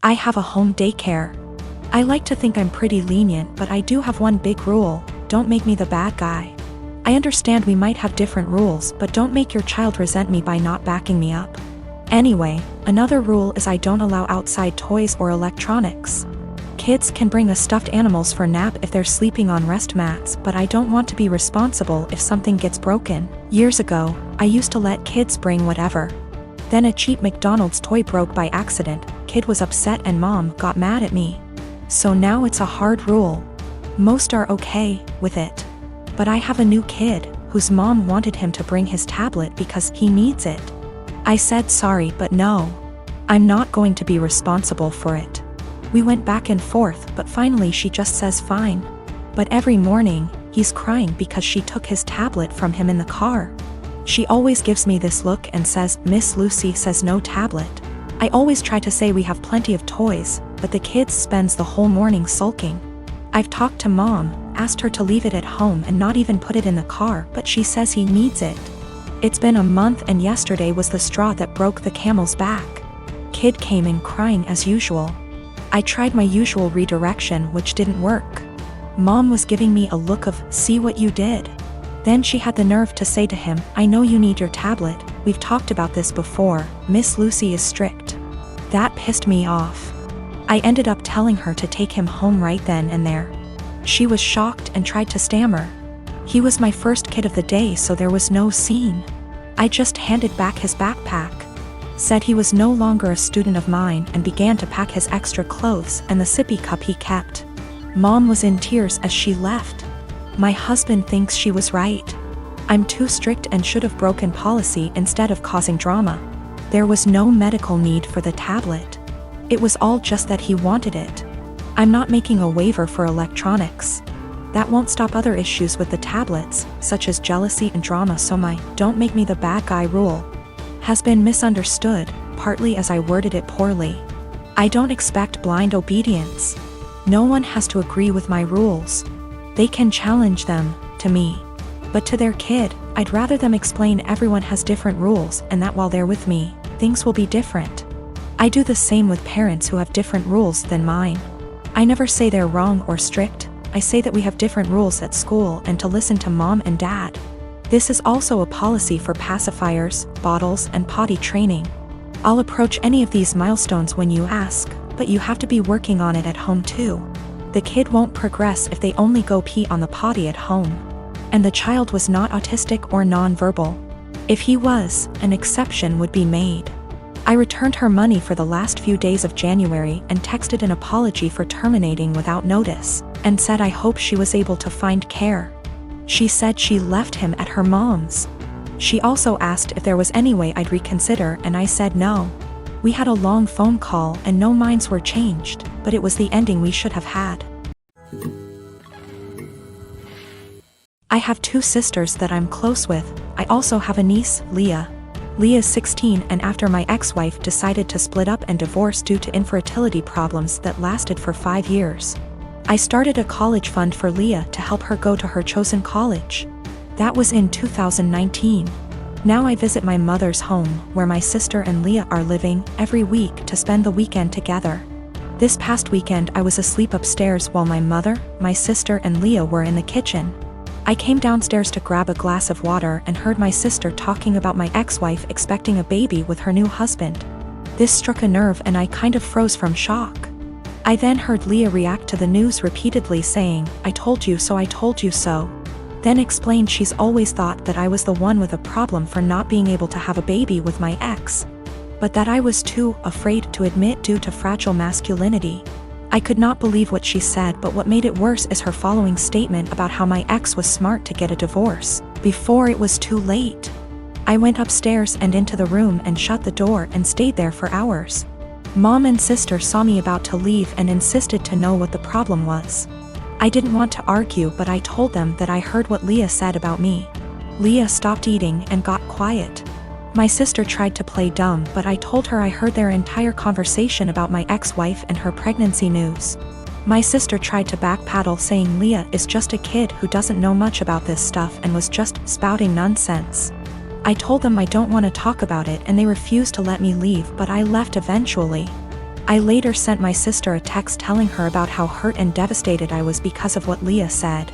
I have a home daycare. I like to think I'm pretty lenient, but I do have one big rule: don't make me the bad guy. I understand we might have different rules, but don't make your child resent me by not backing me up. Anyway, another rule is I don't allow outside toys or electronics. Kids can bring the stuffed animals for nap if they're sleeping on rest mats, but I don't want to be responsible if something gets broken. Years ago, I used to let kids bring whatever. Then a cheap McDonald's toy broke by accident, kid was upset and mom got mad at me. So now it's a hard rule. Most are okay with it. But I have a new kid, whose mom wanted him to bring his tablet because he needs it. I said sorry, but no. I'm not going to be responsible for it. We went back and forth, but finally she just says fine. But every morning, he's crying because she took his tablet from him in the car. She always gives me this look and says, "Miss Lucy says no tablet." I always try to say we have plenty of toys, but the kid spends the whole morning sulking. I've talked to mom, asked her to leave it at home and not even put it in the car, but she says he needs it. It's been a month and yesterday was the straw that broke the camel's back. Kid came in crying as usual. I tried my usual redirection, which didn't work. Mom was giving me a look of, "See what you did?" Then she had the nerve to say to him, "I know you need your tablet, we've talked about this before, Miss Lucy is strict." That pissed me off. I ended up telling her to take him home right then and there. She was shocked and tried to stammer. He was my first kid of the day, so there was no scene. I just handed back his backpack, said he was no longer a student of mine, and began to pack his extra clothes and the sippy cup he kept. Mom was in tears as she left. My husband thinks she was right. I'm too strict and should have broken policy instead of causing drama. There was no medical need for the tablet. It was all just that he wanted it. I'm not making a waiver for electronics. That won't stop other issues with the tablets, such as jealousy and drama, so my "don't make me the bad guy" rule has been misunderstood, partly as I worded it poorly. I don't expect blind obedience. No one has to agree with my rules. They can challenge them, to me. But to their kid, I'd rather them explain everyone has different rules and that while they're with me, things will be different. I do the same with parents who have different rules than mine. I never say they're wrong or strict, I say that we have different rules at school and to listen to mom and dad. This is also a policy for pacifiers, bottles, and potty training. I'll approach any of these milestones when you ask, but you have to be working on it at home too. The kid won't progress if they only go pee on the potty at home. And the child was not autistic or non-verbal. If he was, an exception would be made. I returned her money for the last few days of January and texted an apology for terminating without notice, and said I hope she was able to find care. She said she left him at her mom's. She also asked if there was any way I'd reconsider, and I said no. We had a long phone call and no minds were changed, but it was the ending we should have had. I have two sisters that I'm close with. I also have a niece, Leah. Leah's 16, and after my ex-wife decided to split up and divorce due to infertility problems that lasted for 5 years, I started a college fund for Leah to help her go to her chosen college. That was in 2019. Now I visit my mother's home, where my sister and Leah are living, every week to spend the weekend together. This past weekend I was asleep upstairs while my mother, my sister and Leah were in the kitchen. I came downstairs to grab a glass of water and heard my sister talking about my ex-wife expecting a baby with her new husband. This struck a nerve and I kind of froze from shock. I then heard Leah react to the news repeatedly saying, "I told you so, I told you so." Then explained she's always thought that I was the one with a problem for not being able to have a baby with my ex, but that I was too afraid to admit due to fragile masculinity. I could not believe what she said, but what made it worse is her following statement about how my ex was smart to get a divorce before it was too late. I went upstairs and into the room and shut the door and stayed there for hours. Mom and sister saw me about to leave and insisted to know what the problem was. I didn't want to argue, but I told them that I heard what Leah said about me. Leah stopped eating and got quiet. My sister tried to play dumb, but I told her I heard their entire conversation about my ex-wife and her pregnancy news. My sister tried to backpedal, saying Leah is just a kid who doesn't know much about this stuff and was just spouting nonsense. I told them I don't want to talk about it and they refused to let me leave, but I left eventually. I later sent my sister a text telling her about how hurt and devastated I was because of what Leah said,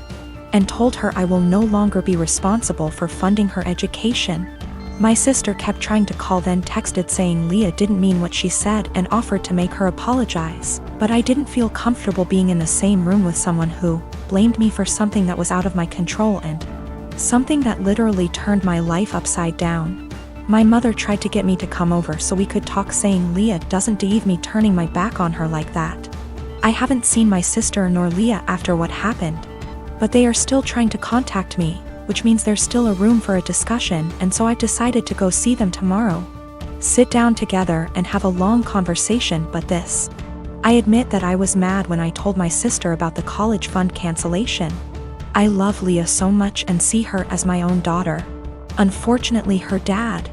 and told her I will no longer be responsible for funding her education. My sister kept trying to call, then texted saying Leah didn't mean what she said and offered to make her apologize, but I didn't feel comfortable being in the same room with someone who blamed me for something that was out of my control and something that literally turned my life upside down. My mother tried to get me to come over so we could talk, saying Leah doesn't deserve me turning my back on her like that. I haven't seen my sister nor Leah after what happened, but they are still trying to contact me, which means there's still a room for a discussion, and so I decided to go see them tomorrow. Sit down together and have a long conversation. But this, I admit that I was mad when I told my sister about the college fund cancellation. I love Leah so much and see her as my own daughter. Unfortunately, her dad,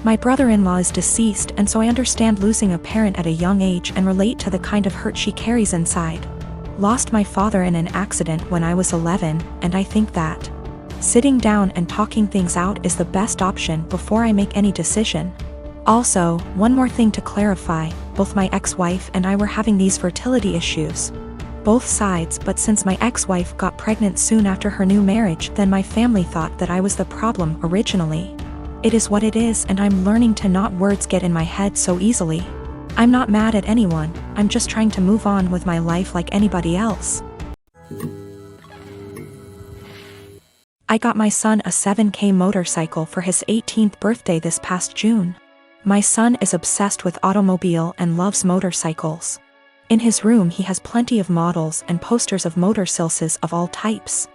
my brother-in-law, is deceased, and so I understand losing a parent at a young age and relate to the kind of hurt she carries inside. Lost my father in an accident when I was 11, and I think that sitting down and talking things out is the best option before I make any decision. Also, one more thing to clarify, both my ex-wife and I were having these fertility issues. Both sides, but since my ex-wife got pregnant soon after her new marriage, then my family thought that I was the problem originally. It is what it is, and I'm learning to not words get in my head so easily. I'm not mad at anyone, I'm just trying to move on with my life like anybody else. I got my son a 7K motorcycle for his 18th birthday this past June. My son is obsessed with automobile and loves motorcycles. In his room he has plenty of models and posters of motorcycles of all types.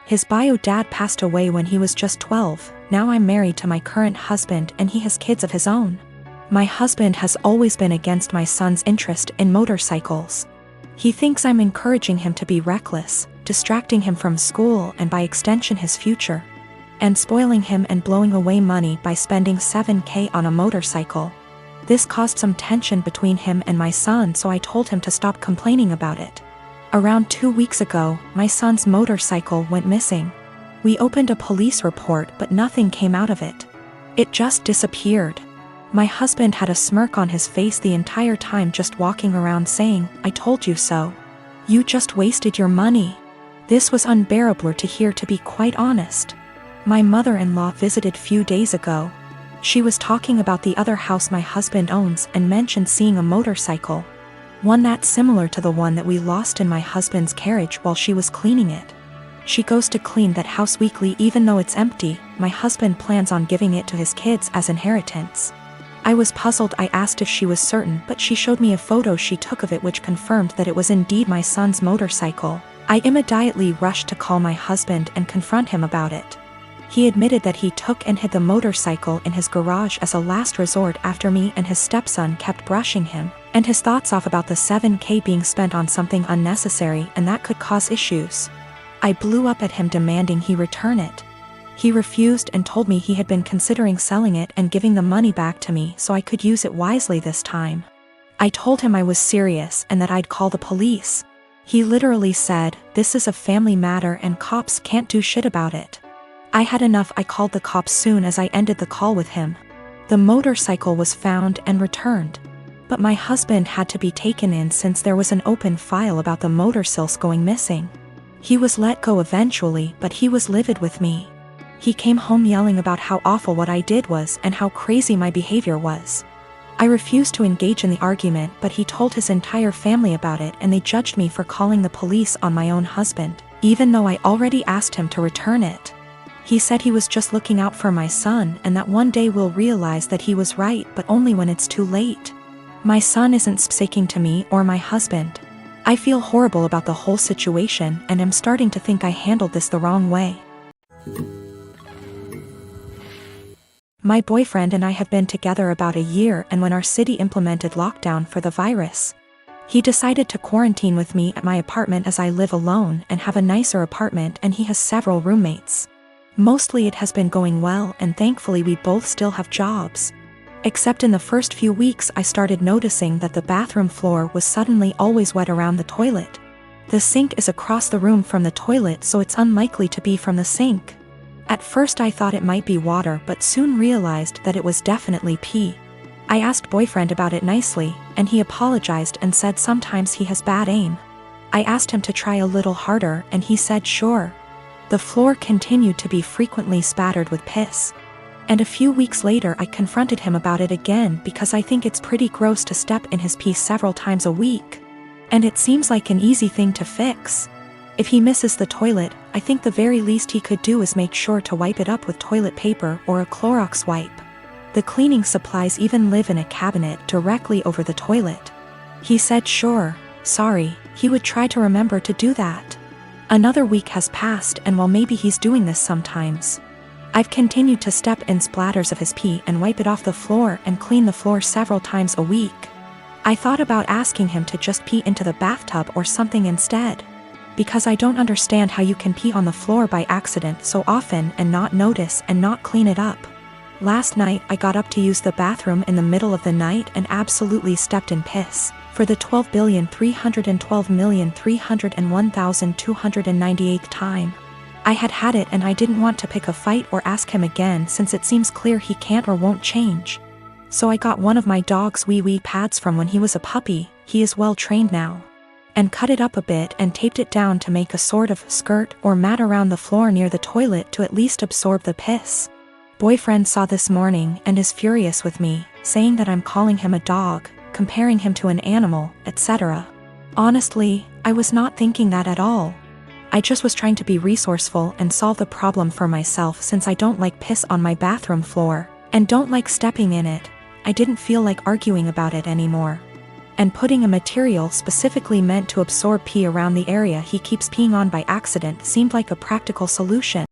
His bio dad passed away when he was just 12, now I'm married to my current husband and he has kids of his own. My husband has always been against my son's interest in motorcycles. He thinks I'm encouraging him to be reckless, distracting him from school and by extension his future, and spoiling him and blowing away money by spending 7K on a motorcycle. This caused some tension between him and my son, so I told him to stop complaining about it. Around 2 weeks ago, my son's motorcycle went missing. We opened a police report, but nothing came out of it. It just disappeared. My husband had a smirk on his face the entire time, just walking around saying, "I told you so. You just wasted your money." This was unbearable to hear, to be quite honest. My mother-in-law visited few days ago. She was talking about the other house my husband owns and mentioned seeing a motorcycle, one that's similar to the one that we lost in my husband's carriage while she was cleaning it. She goes to clean that house weekly even though it's empty. My husband plans on giving it to his kids as inheritance. I was puzzled. I asked if she was certain, but she showed me a photo she took of it which confirmed that it was indeed my son's motorcycle. I immediately rushed to call my husband and confront him about it. He admitted that he took and hid the motorcycle in his garage as a last resort after me and his stepson kept brushing him and his thoughts off about the 7K being spent on something unnecessary and that could cause issues. I blew up at him demanding he return it. He refused and told me he had been considering selling it and giving the money back to me so I could use it wisely this time. I told him I was serious and that I'd call the police. He literally said, "This is a family matter and cops can't do shit about it." I had enough. I called the cops soon as I ended the call with him. The motorcycle was found and returned, but my husband had to be taken in since there was an open file about the motorcycles going missing. He was let go eventually, but he was livid with me. He came home yelling about how awful what I did was and how crazy my behavior was. I refused to engage in the argument, but he told his entire family about it and they judged me for calling the police on my own husband, even though I already asked him to return it. He said he was just looking out for my son and that one day we'll realize that he was right, but only when it's too late. My son isn't speaking to me or my husband. I feel horrible about the whole situation and am starting to think I handled this the wrong way. My boyfriend and I have been together about a year, and when our city implemented lockdown for the virus, he decided to quarantine with me at my apartment as I live alone and have a nicer apartment and he has several roommates. Mostly it has been going well and thankfully we both still have jobs. Except in the first few weeks I started noticing that the bathroom floor was suddenly always wet around the toilet. The sink is across the room from the toilet, so it's unlikely to be from the sink. At first I thought it might be water, but soon realized that it was definitely pee. I asked boyfriend about it nicely, and he apologized and said sometimes he has bad aim. I asked him to try a little harder and he said sure. The floor continued to be frequently spattered with piss. And a few weeks later I confronted him about it again because I think it's pretty gross to step in his pee several times a week. And it seems like an easy thing to fix. If he misses the toilet, I think the very least he could do is make sure to wipe it up with toilet paper or a Clorox wipe. The cleaning supplies even live in a cabinet directly over the toilet. He said sure, sorry, he would try to remember to do that. Another week has passed and well maybe he's doing this sometimes. I've continued to step in splatters of his pee and wipe it off the floor and clean the floor several times a week. I thought about asking him to just pee into the bathtub or something instead. Because I don't understand how you can pee on the floor by accident so often and not notice and not clean it up. Last night I got up to use the bathroom in the middle of the night and absolutely stepped in piss. For the 12,312,301,298th time. I had it and I didn't want to pick a fight or ask him again since it seems clear he can't or won't change. So I got one of my dog's wee pads from when he was a puppy, he is well trained now. And cut it up a bit and taped it down to make a sort of skirt or mat around the floor near the toilet to at least absorb the piss. Boyfriend saw this morning and is furious with me, saying that I'm calling him a dog, comparing him to an animal, etc. Honestly, I was not thinking that at all. I just was trying to be resourceful and solve the problem for myself since I don't like piss on my bathroom floor, and don't like stepping in it. I didn't feel like arguing about it anymore. And putting a material specifically meant to absorb pee around the area he keeps peeing on by accident seemed like a practical solution.